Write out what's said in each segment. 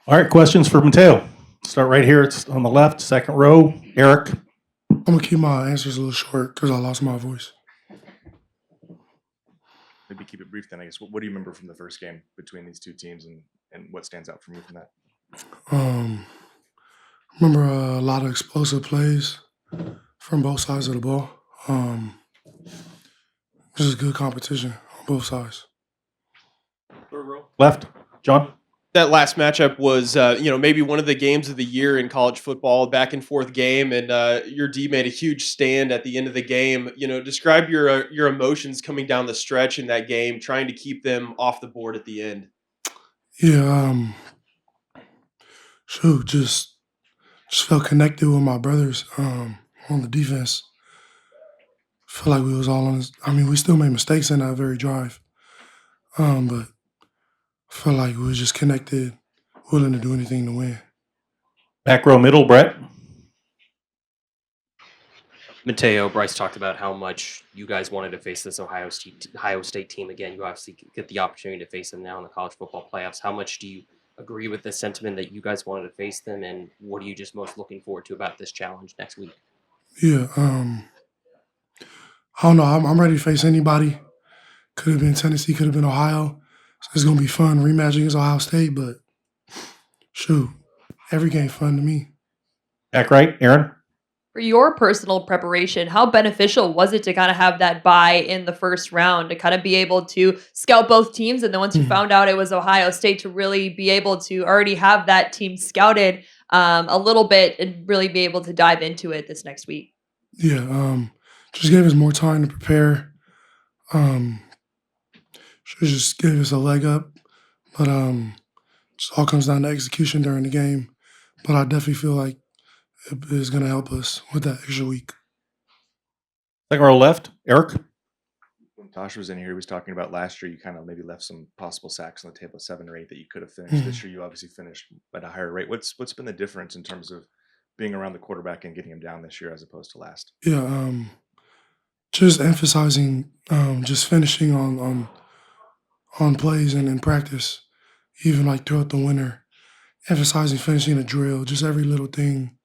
All right, questions for Mateo. Start right here. It's on the left, second row. Eric. I'm gonna keep my answers a little short because I lost my voice. Maybe keep it brief then, I guess. What do you remember from the first game between these two teams, and what stands out from you from that? Um, remember a lot of explosive plays from both sides of the ball. Just good competition on both sides. Left, John. That last matchup was, maybe one of the games of the year in college football, back and forth game, and your D made a huge stand at the end of the game. Describe your emotions coming down the stretch in that game, trying to keep them off the board at the end. Yeah, just felt connected with my brothers on the defense. Feel like we was all on. We still made mistakes in that very drive, but feel like we was just connected, willing to do anything to win. Back row, middle, Brett. Mateo, Bryce talked about how much you guys wanted to face this Ohio State team again. You obviously get the opportunity to face them now in the college football playoffs. How much do you agree with the sentiment that you guys wanted to face them, and what are you just most looking forward to about this challenge next week? Yeah, I don't know. I'm ready to face anybody. Could have been Tennessee, could have been Ohio. So it's gonna be fun rematch against Ohio State, but shoot, every game fun to me. Back right, Aaron. For your personal preparation, how beneficial was it to kind of have that bye in the first round to kind of be able to scout both teams? And then once you found out it was Ohio State, to really be able to already have that team scouted a little bit and really be able to dive into it this next week? Yeah, just gave us more time to prepare. Um, should just gave us a leg up, but just all comes down to execution during the game. But I definitely feel like it is going to help us with that extra week. Second row left, Eric. When Tosh was in here, he was talking about last year you kind of maybe left some possible sacks on the table, 7 or 8 that you could have finished. This year you obviously finished at a higher rate. What's been the difference in terms of being around the quarterback and getting him down this year as opposed to last? Yeah, just emphasizing, just finishing on plays and in practice, even like throughout the winter, emphasizing finishing a drill, just every little thing.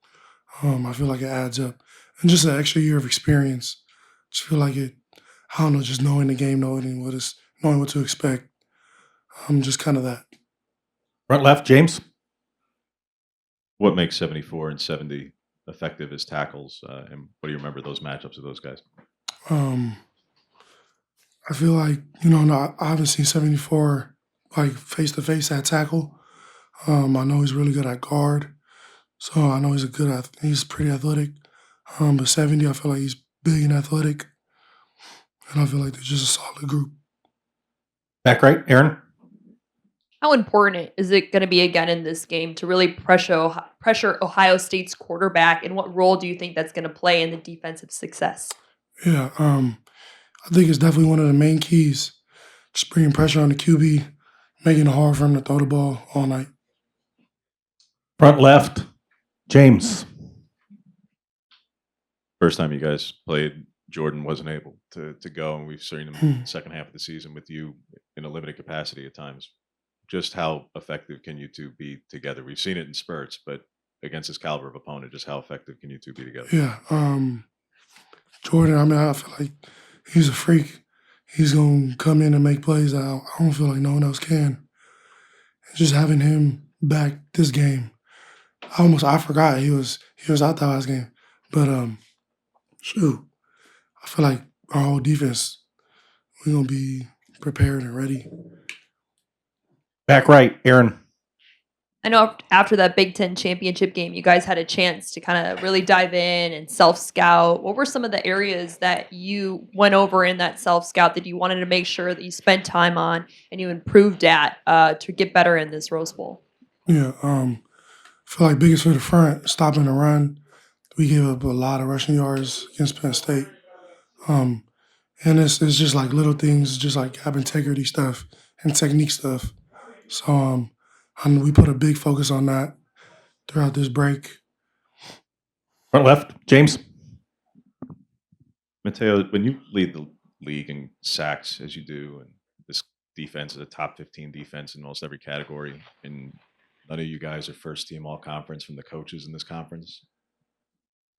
I feel like it adds up, and just an extra year of experience. Just feel like it. I don't know, just knowing the game, knowing what to expect. Just kind of that. Front left, James. What makes 74 and 70 effective as tackles, and what do you remember those matchups of those guys? I feel like I haven't seen 74 like face to face at tackle. I know he's really good at guard, so I know he's pretty athletic. But 70, I feel like he's big and athletic, and I feel like they're just a solid group. Back right, Aaron. How important is it going to be again in this game to really pressure Ohio State's quarterback, and what role do you think that's going to play in the defensive success? Yeah, I think it's definitely one of the main keys. Just bringing pressure on the QB, making it hard for him to throw the ball all night. Front left, James. First time you guys played, Jordan wasn't able to go, and we've seen him in the second half of the season with you in a limited capacity at times. Just how effective can you two be together? We've seen it in spurts, but against this caliber of opponent, just how effective can you two be together? Yeah, Jordan, I feel like he's a freak. He's gonna come in and make plays that I don't feel like no one else can. And just having him back this game, I forgot he was out that last game. But shoot, I feel like our whole defense, we're gonna be prepared and ready. Back right, Aaron. I know after that Big Ten championship game, you guys had a chance to kind of really dive in and self-scout. What were some of the areas that you went over in that self-scout that you wanted to make sure that you spent time on and you improved at to get better in this Rose Bowl? Yeah, feel like biggest for the front, stopping the run. We gave up a lot of rushing yards against Penn State. And it's just like little things, just like gap integrity stuff and technique stuff. So and we put a big focus on that throughout this break. Front left, James. Mateo, when you lead the league in sacks as you do, and this defense is a top 15 defense in almost every category in None of you guys are first team all conference from the coaches in this conference.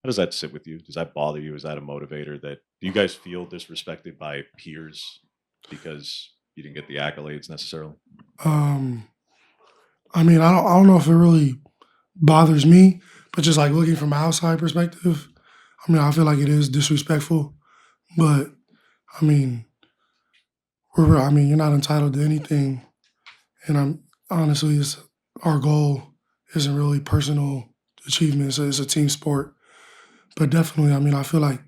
How does that sit with you? Does that bother you? Is that a motivator? That do you guys feel disrespected by peers because you didn't get the accolades necessarily? I mean, I don't know if it really bothers me, but just like looking from an outside perspective, I mean, I feel like it is disrespectful. But I mean, I mean, you're not entitled to anything, and I'm honestly, our goal isn't really personal achievement. It's a team sport. But definitely, I mean, I feel like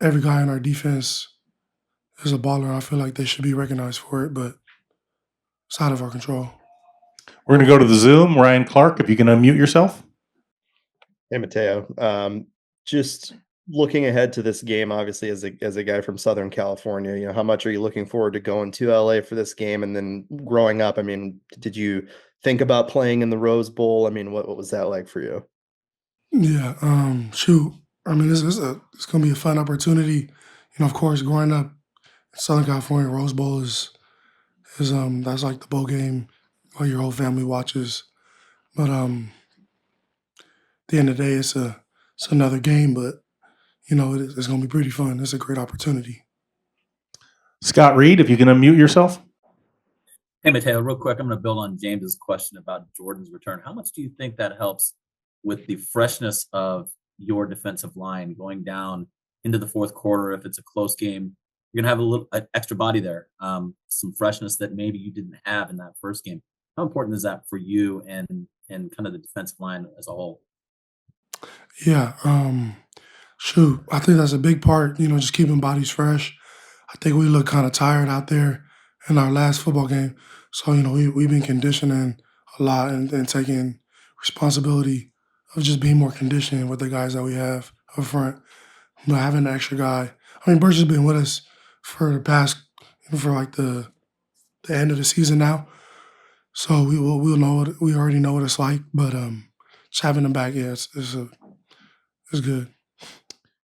every guy in our defense is a baller. I feel like they should be recognized for it, but it's out of our control. We're going to go to the Zoom. Ryan Clark, if you can unmute yourself. Hey, Mateo. Just looking ahead to this game, obviously, as a guy from Southern California, you know, how much are you looking forward to going to LA for this game? And then growing up, I mean, did you think about playing in the Rose Bowl? I mean, what was that like for you? Yeah, shoot. I mean, it's going to be a fun opportunity. You know, of course, growing up in Southern California, Rose Bowl is that's like the bowl game where your whole family watches. But at the end of the day, it's another game. But you know, it's going to be pretty fun. It's a great opportunity. Scott Reed, if you can unmute yourself. Hey, Mateo, real quick, I'm going to build on James's question about Jordan's return. How much do you think that helps with the freshness of your defensive line going down into the fourth quarter? If it's a close game, you're going to have a little extra body there, some freshness that maybe you didn't have in that first game. How important is that for you and kind of the defensive line as a whole? Yeah, shoot. I think that's a big part. You know, just keeping bodies fresh. I think we look kind of tired out there in our last football game. So, you know, we've been conditioning a lot and taking responsibility of just being more conditioned with the guys that we have up front. But having an extra guy. I mean, Birch has been with us for the past, for like the end of the season now. So we'll know we already know what it's like. But just having him back, yeah, it's good.